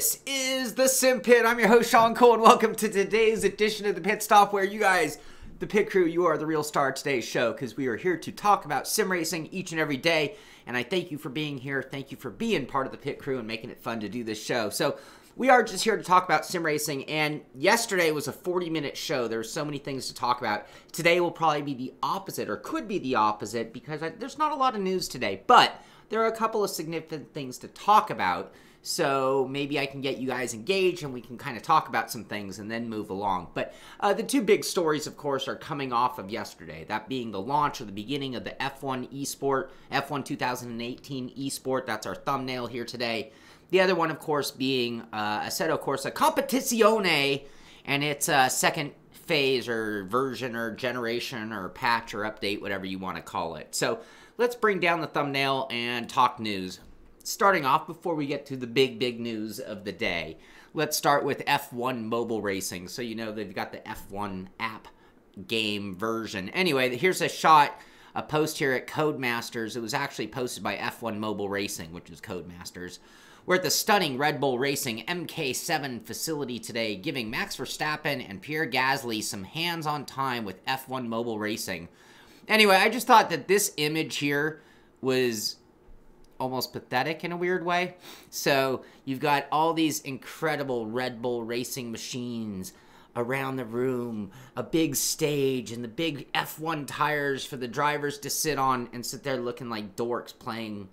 This is the Simpit. I'm your host, Sean Cole, and welcome to today's edition of the Pit Stop, where you guys, the pit crew, you are the real star of today's show, because we are here to talk about sim racing each and every day, and I thank you for being here. Thank you for being part of the pit crew and making it fun to do this show. So we are just here to talk about sim racing, and yesterday was a 40-minute show. There were so many things to talk about. Today will probably be the opposite, or could be the opposite, because there's not a lot of news today, but there are a couple of significant things to talk about. So maybe I can get you guys engaged and we can kind of talk about some things and then move along. But the two big stories, of course, are coming off of yesterday. That being the launch or the beginning of the F1 Esport, F1 2018 Esport. That's our thumbnail here today. The other one, of course, being Assetto Competizione and its second phase or version or generation or patch or update, whatever you want to call it. So let's bring down the thumbnail and talk news. Starting off, before we get to the big news of the day, let's start with F1 mobile racing. So you know they've got the F1 app game version. Anyway, here's a shot, a post here at Codemasters. It was actually posted by F1 Mobile Racing, which is Codemasters. We're at the stunning Red Bull Racing MK7 facility today, giving Max Verstappen and Pierre Gasly some hands-on time with F1 Mobile Racing. Anyway, I just thought that this image here was almost pathetic in a weird way. So you've got all these incredible Red Bull racing machines around the room, a big stage, and the big F1 tires for the drivers to sit on and sit there looking like dorks playing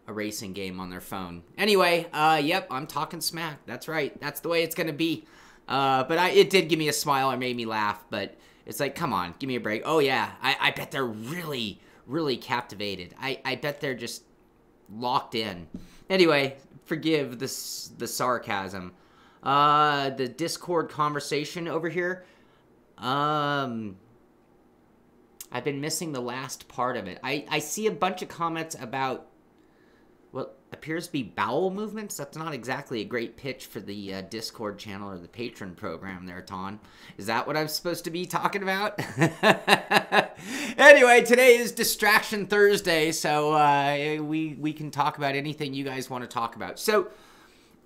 a racing game on their phone. Anyway, yep, I'm talking smack. That's right. That's the way it's going to be. But it did give me a smile or made me laugh, but it's like, come on, give me a break. Oh yeah, I bet they're really captivated. I bet they're just locked in. Anyway, forgive the sarcasm. The Discord conversation over here. I've been missing the last part of it. I see a bunch of comments about what appears to be bowel movements. That's not exactly a great pitch for the Discord channel or the patron program there, Ton. Is that what I'm supposed to be talking about? Anyway, today is Distraction Thursday, so we can talk about anything you guys want to talk about. So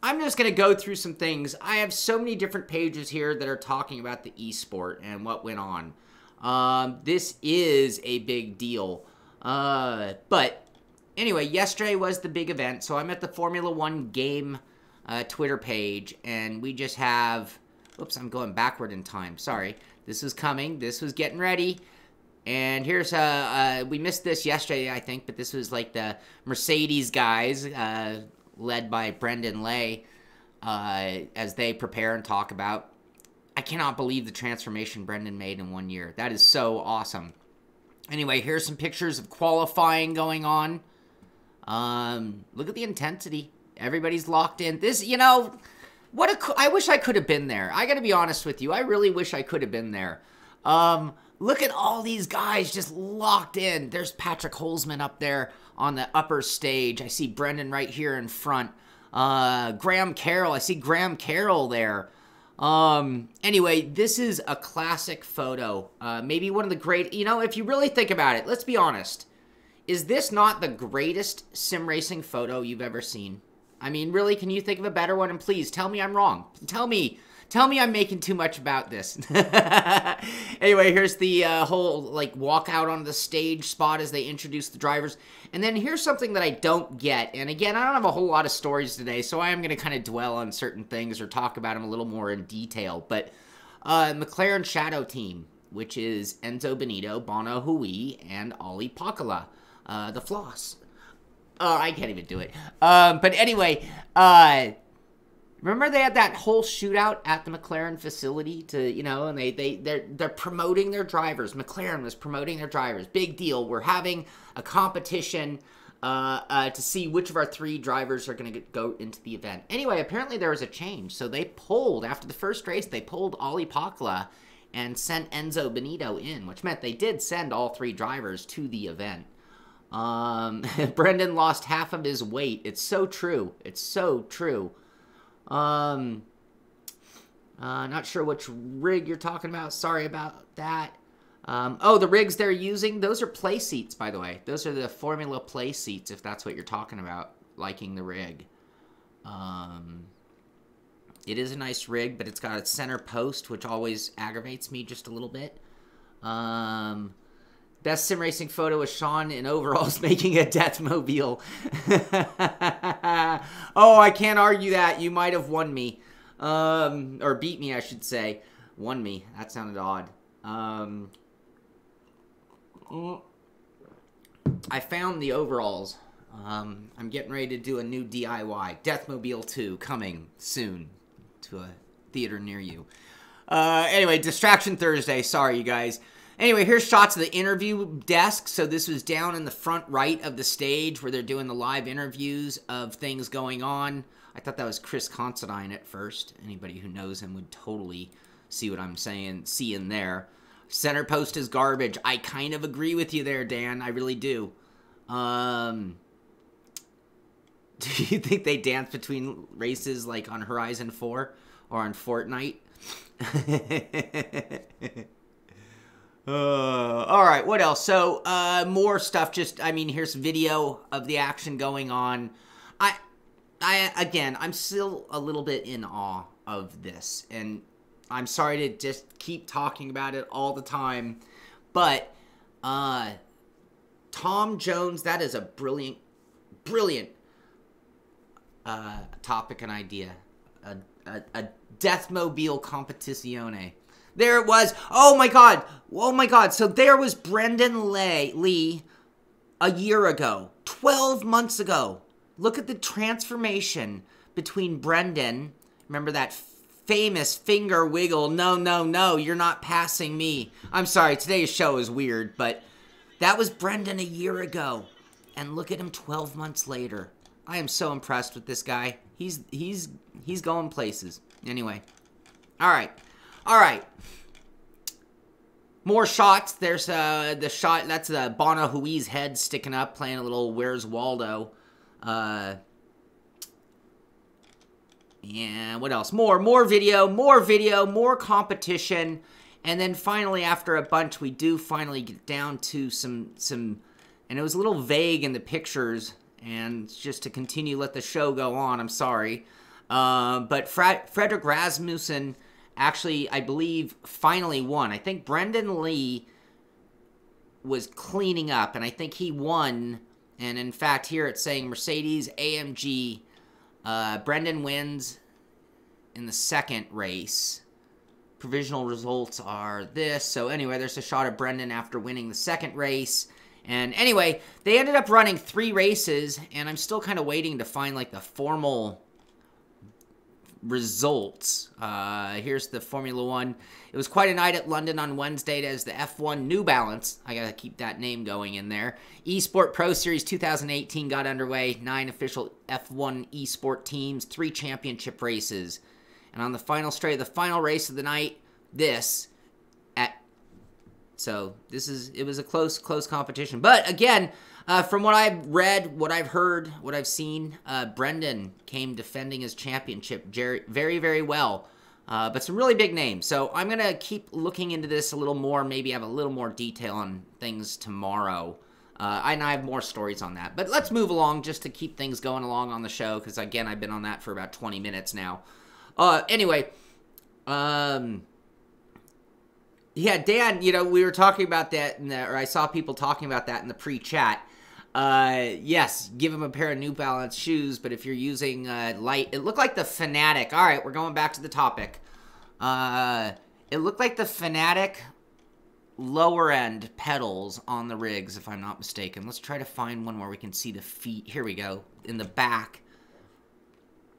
I'm just going to go through some things. I have so many different pages here that are talking about the esport and what went on. This is a big deal. But anyway, yesterday was the big event, so I'm at the Formula One game Twitter page, and we just have... Oops, I'm going backward in time. Sorry. This was coming. This was getting ready. And here's we missed this yesterday, I think, but this was like the Mercedes guys, led by Brendan Lay, as they prepare and talk about. I cannot believe the transformation Brendan made in 1 year. That is so awesome. Anyway, here's some pictures of qualifying going on. Look at the intensity. Everybody's locked in. This, you know, I wish I could have been there. I gotta be honest with you. I really wish I could have been there. Look at all these guys just locked in. There's Patrick Holzman up there on the upper stage. I see Brendan right here in front. Graham Carroll. I see Graham Carroll there. Anyway, this is a classic photo. Maybe one of the great... You know, if you really think about it, let's be honest. Is this not the greatest sim racing photo you've ever seen? I mean, really, can you think of a better one? And please, tell me I'm wrong. Tell me I'm making too much about this. Anyway, here's the whole, like, walk out on the stage spot as they introduce the drivers. And then here's something that I don't get. And again, I don't have a whole lot of stories today, so I am going to kind of dwell on certain things or talk about them a little more in detail. But McLaren Shadow team, which is Enzo Benito, Bono Hui, and Ollie Pakala, the Floss. I can't even do it. But anyway, remember they had that whole shootout at the McLaren facility to, you know, and they're promoting their drivers. McLaren was promoting their drivers. Big deal. We're having a competition to see which of our 3 drivers are going to go into the event. Anyway, apparently there was a change. So they pulled, after the first race, they pulled Ollie Pakala and sent Enzo Benito in, which meant they did send all 3 drivers to the event. Brendan lost half of his weight. It's so true. It's so true. Not sure which rig you're talking about. Sorry about that. Oh, the rigs they're using, those are play seats, by the way. Those are the Formula play seats, if that's what you're talking about, liking the rig. It is a nice rig, but it's got a center post, which always aggravates me just a little bit. Best sim racing photo is Sean in overalls making a Deathmobile. Oh, I can't argue that. You might have won me. Or beat me, I should say. Won me. That sounded odd. I found the overalls. I'm getting ready to do a new DIY. Deathmobile 2 coming soon to a theater near you. Anyway, Distraction Thursday. Sorry, you guys. Anyway, here's shots of the interview desk. So this was down in the front right of the stage where they're doing the live interviews of things going on. I thought that was Chris Considine at first. Anybody who knows him would totally see what I'm saying, seeing there. Center post is garbage. I kind of agree with you there, Dan. I really do. Do you think they dance between races like on Horizon 4 or on Fortnite? All right, what else? So, more stuff. Here's video of the action going on. Again, I'm still a little bit in awe of this, and I'm sorry to just keep talking about it all the time, but Tom Jones, that is a brilliant topic and idea. A Deathmobile Competizione. There it was. Oh my god. Oh my god. So there was Brendan Lee a year ago. 12 months ago. Look at the transformation between Brendan. Remember that famous finger wiggle. No, no, no. You're not passing me. I'm sorry. Today's show is weird, but that was Brendan a year ago. And look at him 12 months later. I am so impressed with this guy. He's going places. Anyway. All right. All right. More shots. There's the shot. That's Bono Hui's head sticking up, playing a little Where's Waldo. And what else? More video, more competition. And then finally, after a bunch, we do finally get down to some, and it was a little vague in the pictures, and just to continue, let the show go on, I'm sorry. But Fredrik Rasmussen actually, I believe, finally won. I think Brendan Lee was cleaning up, and I think he won. And in fact, here it's saying Mercedes AMG. Brendan wins in the second race. Provisional results are this. So anyway, there's a shot of Brendan after winning the second race. And anyway, they ended up running 3 races, and I'm still kind of waiting to find like the formal results. Here's the Formula One. It was quite a night at London on Wednesday as the F1 New Balance, I gotta keep that name going in there, Esport Pro Series 2018 got underway. 9 official F1 Esport teams, 3 championship races. And on the final straight, the final race of the night, it was a close competition. But again, from what I've read, what I've heard, what I've seen, Brendan came defending his championship very, very well. But some really big names. So I'm going to keep looking into this a little more, maybe have a little more detail on things tomorrow. And I have more stories on that. But let's move along just to keep things going along on the show, because again, I've been on that for about 20 minutes now. Anyway, yeah, Dan, we were talking about that, or I saw people talking about that in the pre-chat. Yes, give him a pair of New Balance shoes, but if you're using light, it looked like the Fanatic. All right, we're going back to the topic. It looked like the Fanatic lower-end pedals on the rigs, if I'm not mistaken. Let's try to find one where we can see the feet. Here we go, in the back.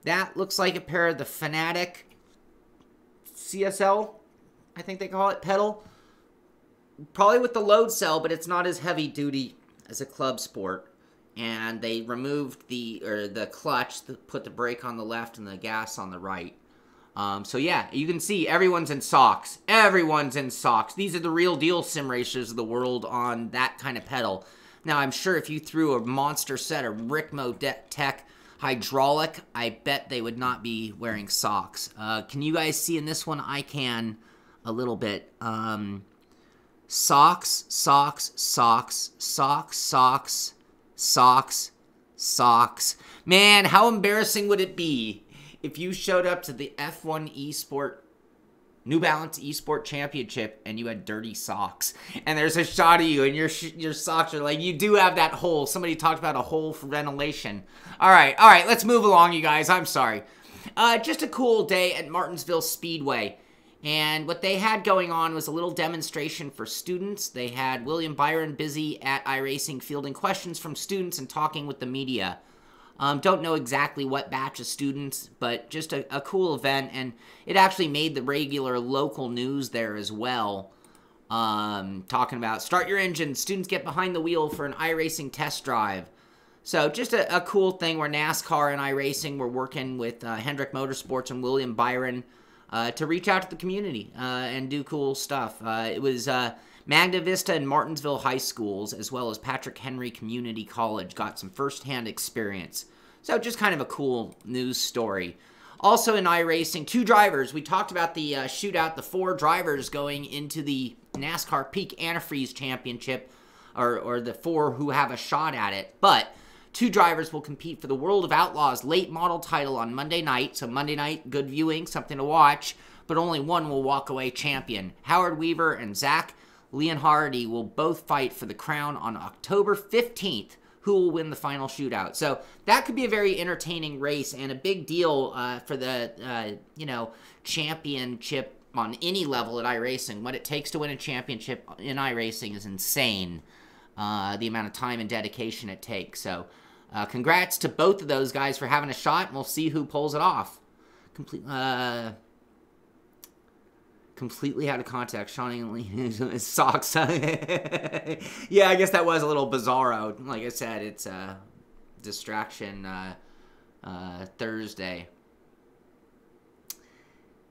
That looks like a pair of the Fanatic CSL, I think they call it, pedal. Probably with the load cell, but it's not as heavy duty as a club sport. And they removed the clutch, put the brake on the left and the gas on the right. So yeah, you can see everyone's in socks. Everyone's in socks. These are the real deal sim racers of the world on that kind of pedal. Now I'm sure if you threw a monster set of Ricmo Tech hydraulic, I bet they would not be wearing socks. Can you guys see in this one? I can a little bit. Socks, socks, socks, socks, socks, socks, socks. Man, how embarrassing would it be if you showed up to the F1 Esport New Balance Esport Championship and you had dirty socks, and there's a shot of you and your socks are like, you do have that hole. Somebody talked about a hole for ventilation. All right, let's move along, you guys. I'm sorry. Just a cool day at Martinsville Speedway. And what they had going on was a little demonstration for students. They had William Byron busy at iRacing fielding questions from students and talking with the media. Don't know exactly what batch of students, but just a cool event, and it actually made the regular local news there as well. Talking about start your engine, students get behind the wheel for an iRacing test drive. So just a cool thing where NASCAR and iRacing were working with Hendrick Motorsports and William Byron to reach out to the community and do cool stuff. It was Magna Vista and Martinsville High Schools, as well as Patrick Henry Community College, got some first-hand experience. So just kind of a cool news story. Also in iRacing, 2 drivers. We talked about the shootout, the 4 drivers going into the NASCAR Peak Antifreeze Championship, or the 4 who have a shot at it. But 2 drivers will compete for the World of Outlaws late model title on Monday night. So Monday night, good viewing, something to watch. But only one will walk away champion. Howard Weaver and Zach Leonhardi will both fight for the crown on October 15th. Who will win the final shootout? So that could be a very entertaining race and a big deal for the, championship on any level at iRacing. What it takes to win a championship in iRacing is insane. The amount of time and dedication it takes. So congrats to both of those guys for having a shot, and we'll see who pulls it off. Completely out of context. Shawnee socks. Yeah, I guess that was a little bizarro. Like I said, it's a distraction Thursday.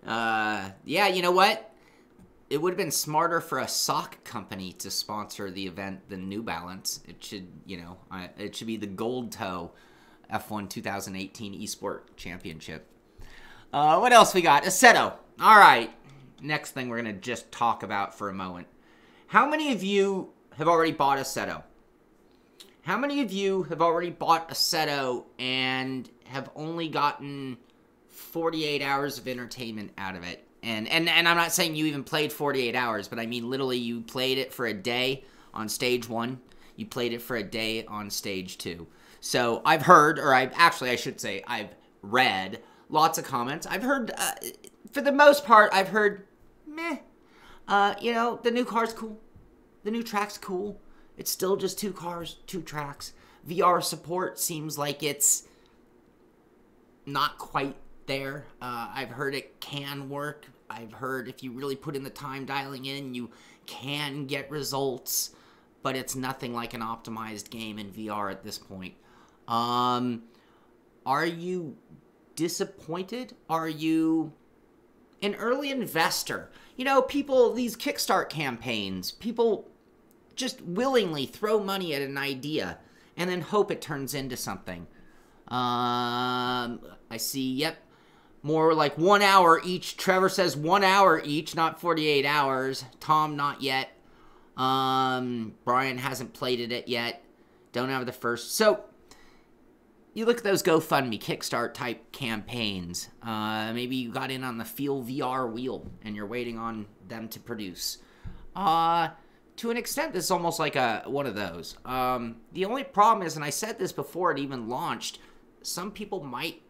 Yeah, you know what? It would have been smarter for a sock company to sponsor the event than New Balance. It should, it should be the Gold Toe F1 2018 Esport Championship. What else we got? Assetto. All right. Next thing we're going to just talk about for a moment. How many of you have already bought Assetto? How many of you have already bought Assetto and have only gotten 48 hours of entertainment out of it? And I'm not saying you even played 48 hours, but I mean literally you played it for a day on stage 1. You played it for a day on stage 2. So I've heard, or I should say I've read lots of comments. I've heard, for the most part, I've heard, meh. The new car's cool. The new track's cool. It's still just 2 cars, 2 tracks. VR support seems like it's not quite there. I've heard it can work. I've heard if you really put in the time dialing in, you can get results, but it's nothing like an optimized game in VR at this point. Are you disappointed? Are you an early investor? People, these Kickstart campaigns, people just willingly throw money at an idea and then hope it turns into something. I see, yep, more like 1 hour each. Trevor says 1 hour each, not 48 hours. Tom, not yet. Brian hasn't played it yet. Don't have the first. So, you look at those GoFundMe, Kickstart type campaigns. Maybe you got in on the Feel VR wheel and you're waiting on them to produce. To an extent, this is almost like one of those. The only problem is, and I said this before it even launched, some people might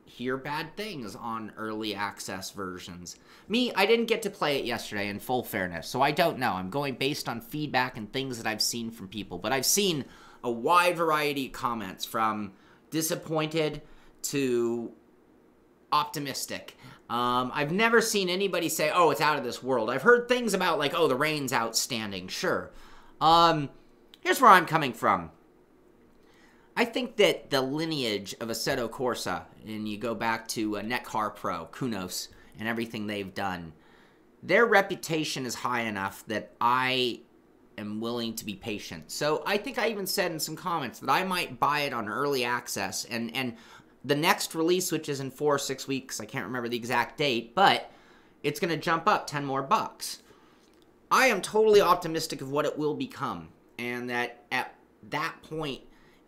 hear bad things on early access versions. Me, I didn't get to play it yesterday, in full fairness, so I don't know. I'm going based on feedback and things that I've seen from people. But I've seen a wide variety of comments from disappointed to optimistic. I've never seen anybody say, oh, it's out of this world. I've heard things about like, oh, the rain's outstanding. Sure. Here's where I'm coming from. I think that the lineage of Assetto Corsa, and you go back to Netcar Pro, Kunos, and everything they've done, their reputation is high enough that I am willing to be patient. So I think I even said in some comments that I might buy it on early access, and the next release, which is in 4 or 6 weeks, I can't remember the exact date, but it's going to jump up 10 more bucks. I am totally optimistic of what it will become, and that at that point,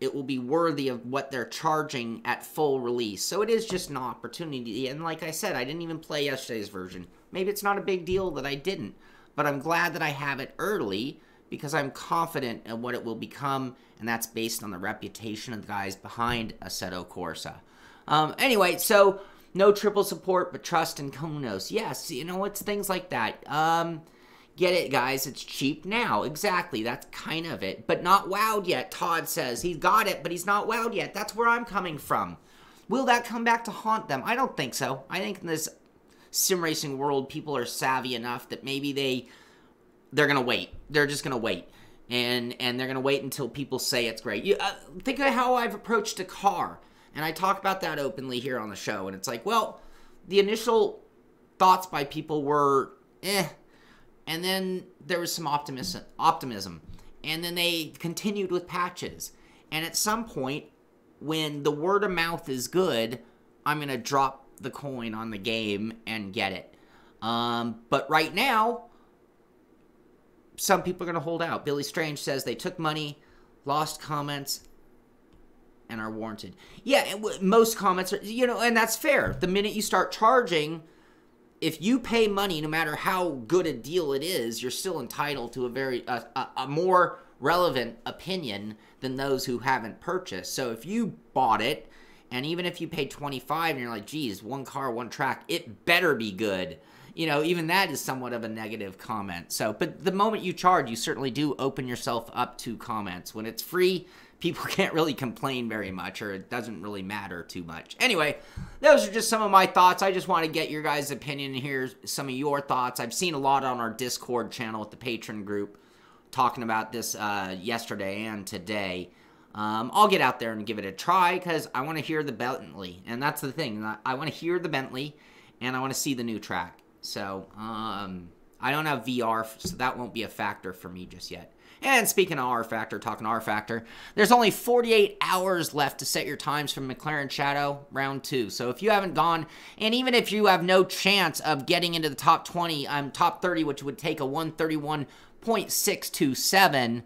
it will be worthy of what they're charging at full release. So it is just an opportunity. And like I said, I didn't even play yesterday's version. Maybe it's not a big deal that I didn't, but I'm glad that I have it early because I'm confident in what it will become, and that's based on the reputation of the guys behind Assetto Corsa. Anyway, so no triple support, but trust in Konos. Yes, you know, it's things like that. Get it, guys. It's cheap now. Exactly. That's kind of it. But not wowed yet, Todd says. He's got it, but he's not wowed yet. That's where I'm coming from. Will that come back to haunt them? I don't think so. I think in this sim racing world, people are savvy enough that maybe they're going to wait. They're just going to wait. And they're going to wait until people say it's great. Think of how I've approached a car. And I talk about that openly here on the show. And it's like, well, the initial thoughts by people were, and then there was some optimism. And then they continued with patches. And at some point, when the word of mouth is good, I'm going to drop the coin on the game and get it. But right now, some people are going to hold out. Billy Strange says they took money, lost comments, and are warranted. Yeah, most comments are, you know, and that's fair. The minute you start charging, if you pay money, no matter how good a deal it is, you're still entitled to a more relevant opinion than those who haven't purchased. So if you bought it, and even if you paid $25 and you're like, geez, one car, one track, it better be good. You know, even that is somewhat of a negative comment. So, but the moment you charge, you certainly do open yourself up to comments. When it's free, people can't really complain very much, or it doesn't really matter too much. Anyway, those are just some of my thoughts. I just want to get your guys' opinion and hear some of your thoughts. I've seen a lot on our Discord channel with the patron group talking about this yesterday and today. I'll get out there and give it a try because I want to hear the Bentley. And that's the thing. I want to hear the Bentley, and I want to see the new track. So, I don't have VR, so that won't be a factor for me just yet. And speaking of talking R Factor, there's only 48 hours left to set your times for McLaren Shadow Round 2. So if you haven't gone, and even if you have no chance of getting into the top 20, top 30, which would take a 131.627,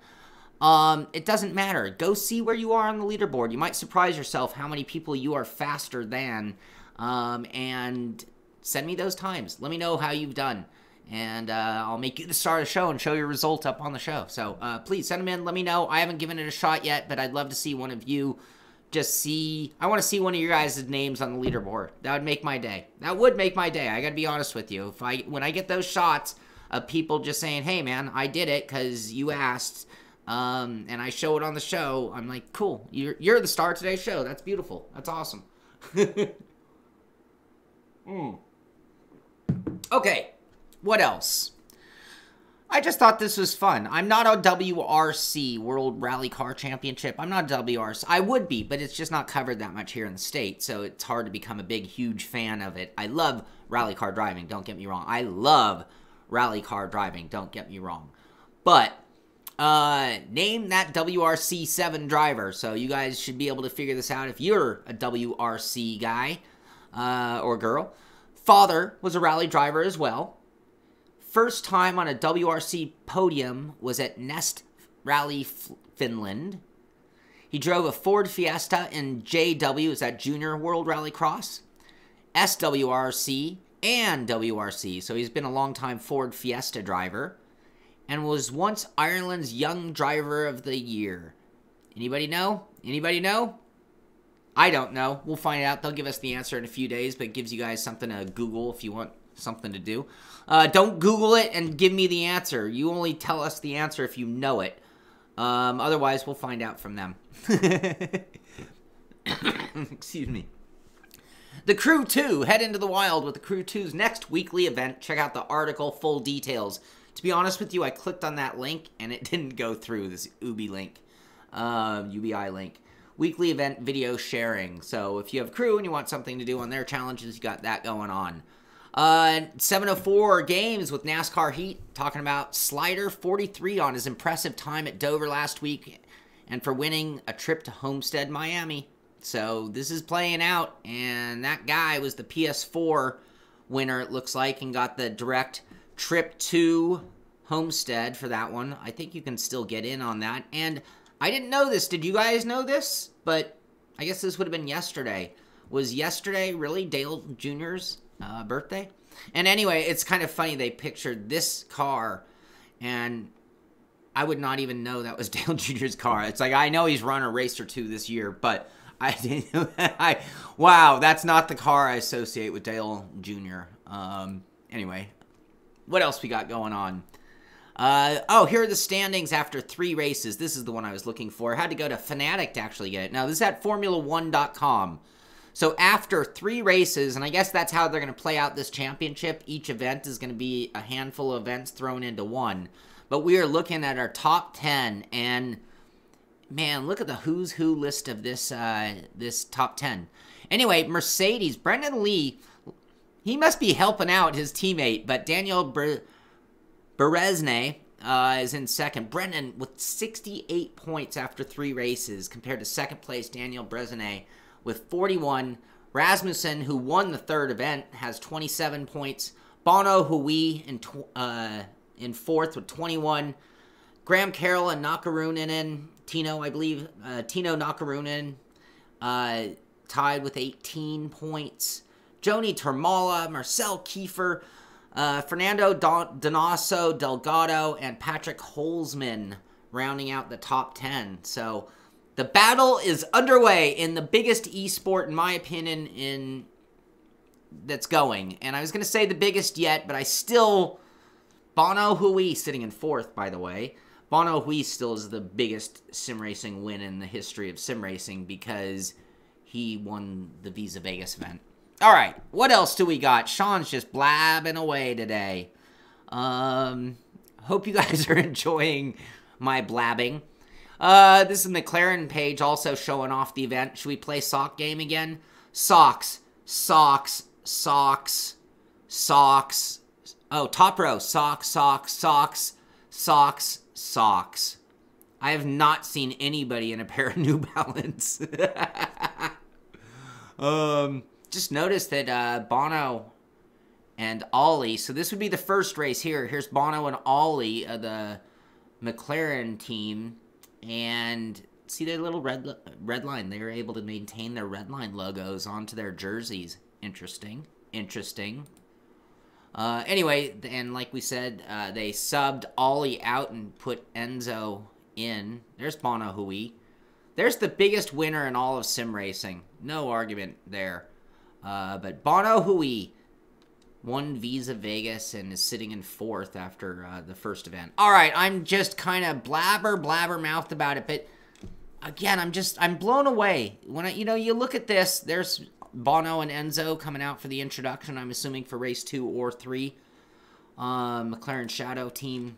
it doesn't matter. Go see where you are on the leaderboard. You might surprise yourself how many people you are faster than, and send me those times. Let me know how you've done. And I'll make you the star of the show and show your result up on the show. So please send them in. Let me know. I haven't given it a shot yet, but I'd love to see one of you I want to see one of your guys' names on the leaderboard. That would make my day. That would make my day. I got to be honest with you. When I get those shots of people just saying, hey, man, I did it because you asked, and I show it on the show, I'm like, cool. You're the star of today's show. That's beautiful. That's awesome. Okay. What else? I just thought this was fun. I'm not a WRC, World Rally Car Championship. I'm not a WRC. I would be, but it's just not covered that much here in the States, so it's hard to become a big, huge fan of it. I love rally car driving, don't get me wrong. I love rally car driving, don't get me wrong. But, name that WRC 7 driver, so you guys should be able to figure this out if you're a WRC guy or girl. Father was a rally driver as well. First time on a WRC podium was at Nest Rally, Finland. He drove a Ford Fiesta in JW, is that Junior World Rallycross, SWRC, and WRC. So he's been a long-time Ford Fiesta driver and was once Ireland's Young Driver of the Year. Anybody know? Anybody know? I don't know. We'll find out. They'll give us the answer in a few days, but it gives you guys something to Google if you want something to do. Don't Google it and give me the answer. You only tell us the answer if you know it. Otherwise, we'll find out from them. Excuse me. The Crew 2. Head into the wild with the Crew 2's next weekly event. Check out the article, full details. To be honest with you, I clicked on that link, and it didn't go through, this UBI link. UBI link. Weekly event video sharing. So if you have Crew and you want something to do on their challenges, you got that going on. 704 Games with NASCAR Heat, talking about Slider 43 on his impressive time at Dover last week and for winning a trip to Homestead, Miami. So this is playing out, and that guy was the PS4 winner, it looks like, and got the direct trip to Homestead for that one. I think you can still get in on that. And I didn't know this. Did you guys know this? But I guess this would have been yesterday. Was yesterday really Dale Jr.'s birthday? And anyway, it's kind of funny. They pictured this car, and I would not even know that was Dale Jr.'s car. It's like, I know he's run a race or two this year, but I didn't know that. Wow, that's not the car I associate with Dale Jr. Anyway, what else we got going on? Oh, here are the standings after 3 races. This is the one I was looking for. I had to go to Fanatic to actually get it. Now, this is at Formula1.com. So after 3 races, and I guess that's how they're going to play out this championship. Each event is going to be a handful of events thrown into one. But we are looking at our top 10, and man, look at the who's who list of this this top 10. Anyway, Mercedes, Brendan Lee, he must be helping out his teammate, but Daniel Berezne is in second. Brendan with 68 points after 3 races compared to second place Daniel Berezne with 41. Rasmussen, who won the 3rd event, has 27 points. Bono Hui in 4th with 21. Graham Carroll and Nakarunen, Tino Nakarunen, tied with 18 points. Joni Termala, Marcel Kiefer, Fernando Donaso Delgado, and Patrick Holzman rounding out the top 10. So the battle is underway in the biggest esport, in my opinion, that's going. And I was going to say the biggest yet, but I still... Bono Hui sitting in 4th, by the way. Bono Hui still is the biggest sim racing win in the history of sim racing because he won the Visa Vegas event. All right, what else do we got? Sean's just blabbing away today. Hope you guys are enjoying my blabbing. This is McLaren page also showing off the event. Should we play sock game again? Socks, socks, socks, socks. Oh, top row. Socks, socks, socks, socks, socks. I have not seen anybody in a pair of New Balance. Just noticed that Bono and Ollie, so this would be the first race here. Here's Bono and Ollie of the McLaren team. And see their little red line. They were able to maintain their red line logos onto their jerseys. Interesting. Interesting. Anyway, and like we said, they subbed Ollie out and put Enzo in. There's Bono Hui. There's the biggest winner in all of sim racing. No argument there. But Bono Hui won Visa Vegas and is sitting in 4th after the first event. All right, I'm just kind of blabbermouthed about it, but again, I'm blown away. When you look at this, there's Bono and Enzo coming out for the introduction, I'm assuming for race 2 or 3. McLaren Shadow team.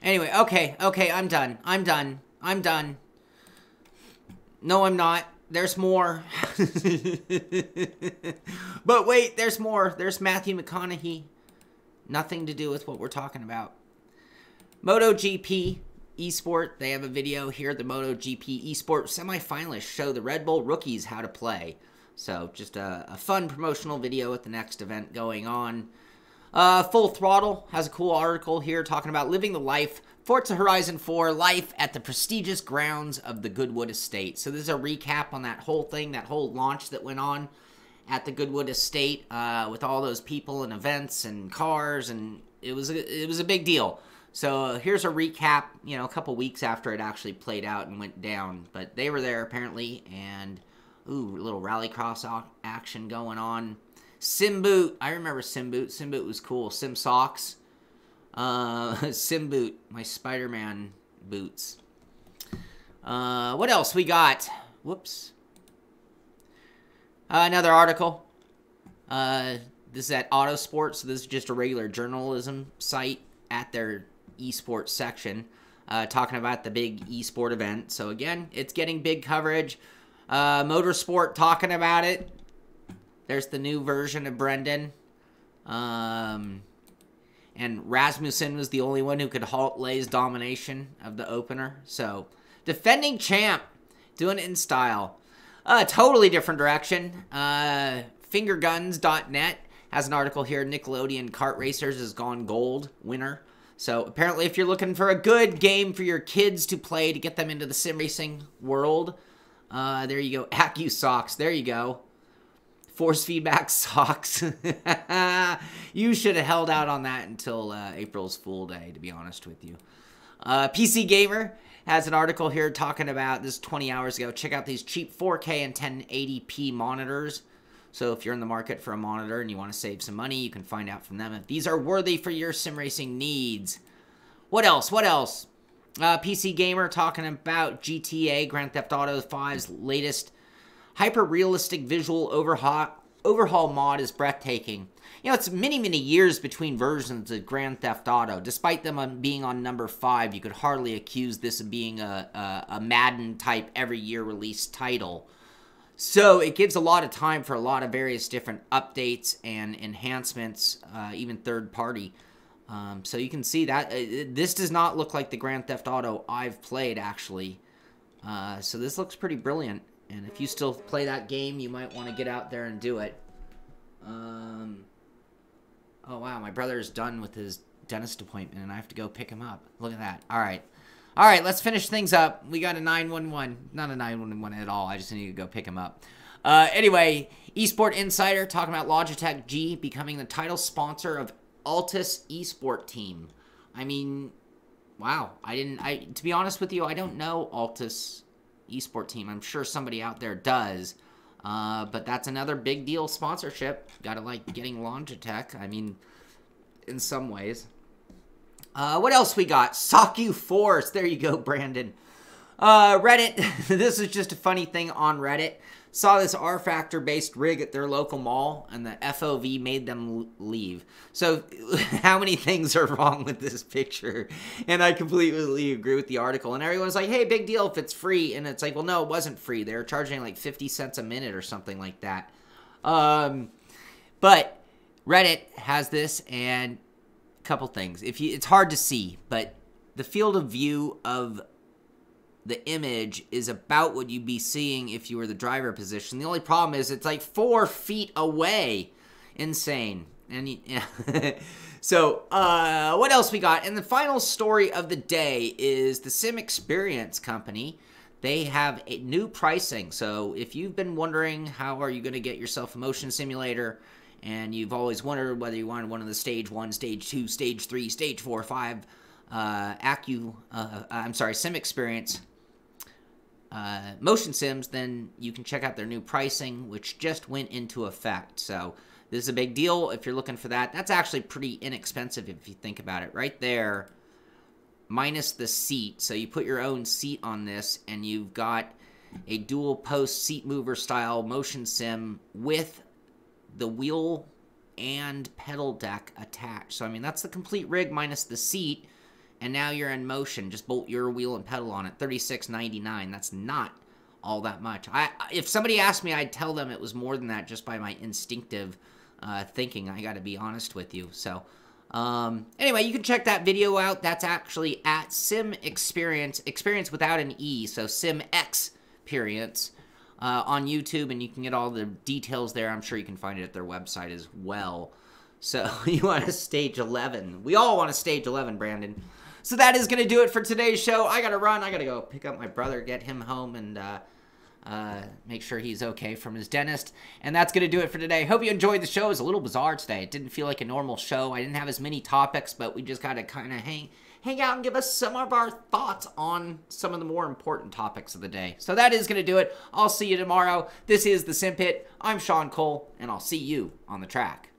Anyway, okay, I'm done. No, I'm not. There's more. But wait, there's more. There's Matthew McConaughey. Nothing to do with what we're talking about. MotoGP Esport, they have a video here. The MotoGP Esport semifinalists show the Red Bull rookies how to play. So just a fun promotional video at the next event going on. Full Throttle has a cool article here talking about living the life. Forza Horizon 4 life at the prestigious grounds of the Goodwood Estate. So this is a recap on that whole thing, that whole launch that went on at the Goodwood Estate with all those people and events and cars, and it was a big deal. So here's a recap, a couple weeks after it actually played out and went down. But they were there apparently, and ooh, a little rallycross action going on. Sim Boot, I remember Sim Boot. Sim Boot was cool. Sim Socks. Sim Boot, my Spider-Man boots. What else we got? Whoops. Another article. This is at Autosport, so this is just a regular journalism site at their esports section, talking about the big esport event. So again, it's getting big coverage. Motorsport talking about it. There's the new version of Brendan. And Rasmussen was the only one who could halt Lay's domination of the opener. So, defending champ, doing it in style. Totally different direction. Fingerguns.net has an article here. Nickelodeon Kart Racers has gone gold winner. So apparently if you're looking for a good game for your kids to play to get them into the sim racing world, there you go. Accu socks. There you go. Force feedback socks. You should have held out on that until April's Fool Day, to be honest with you. PC Gamer has an article here talking about, this 20 hours ago, check out these cheap 4K and 1080p monitors. So if you're in the market for a monitor and you want to save some money, you can find out from them if these are worthy for your sim racing needs. What else? What else? PC Gamer talking about GTA Grand Theft Auto 5's latest hyper-realistic visual overhaul mod is breathtaking. You know, it's many, many years between versions of Grand Theft Auto. Despite them being on number 5, you could hardly accuse this of being a Madden-type every-year release title. So it gives a lot of time for a lot of various different updates and enhancements, even third-party. So you can see that this does not look like the Grand Theft Auto I've played, actually. So this looks pretty brilliant. And if you still play that game, you might want to get out there and do it. Oh, wow, my brother's done with his dentist appointment, and I have to go pick him up. Look at that. All right. All right, let's finish things up. We got a 911. Not a 911 at all. I just need to go pick him up. Anyway, Esport Insider talking about Logitech G becoming the title sponsor of Altus Esport Team. I mean, wow. To be honest with you, I don't know Altus Esport Team. I'm sure somebody out there does. But that's another big deal sponsorship. Gotta like getting Logitech. I mean, in some ways. What else we got? Saku Force. There you go, Brandon. Reddit. This is just a funny thing on Reddit. Saw this R-Factor-based rig at their local mall, and the FOV made them leave. So, how many things are wrong with this picture? And I completely agree with the article. And everyone's like, hey, big deal if it's free. And it's like, well, no, it wasn't free. They were charging like 50 cents a minute or something like that. But Reddit has this, and couple things. It's hard to see, but the field of view of the image is about what you'd be seeing if you were the driver position. The only problem is it's like 4 feet away. Insane. And yeah. So, what else we got? And the final story of the day is the Sim Experience Company. They have a new pricing. So, if you've been wondering how are you going to get yourself a motion simulator, and you've always wondered whether you wanted one of the stage 1, stage 2, stage 3, stage 4, 5, Sim Experience motion sims, then you can check out their new pricing, which just went into effect. So this is a big deal if you're looking for that. That's actually pretty inexpensive if you think about it. Right there, minus the seat. So you put your own seat on this, and you've got a dual post seat mover style motion sim with the wheel and pedal deck attached. So, I mean, that's the complete rig minus the seat, and now you're in motion. Just bolt your wheel and pedal on it. $36.99. That's not all that much. If somebody asked me, I'd tell them it was more than that just by my instinctive thinking. I got to be honest with you. So, anyway, you can check that video out. That's actually at Sim Experience. Experience without an E, so Sim Experience. On YouTube, and you can get all the details there. I'm sure you can find it at their website as well. So, you want a stage 11. We all want a stage 11, Brandon. So, that is going to do it for today's show. I got to run. I got to go pick up my brother, get him home, and make sure he's okay from his dentist. And that's going to do it for today. Hope you enjoyed the show. It was a little bizarre today. It didn't feel like a normal show. I didn't have as many topics, but we just got to kind of hang out and give us some of our thoughts on some of the more important topics of the day. So that is going to do it. I'll see you tomorrow. This is the Simpit. I'm Sean Cole, and I'll see you on the track.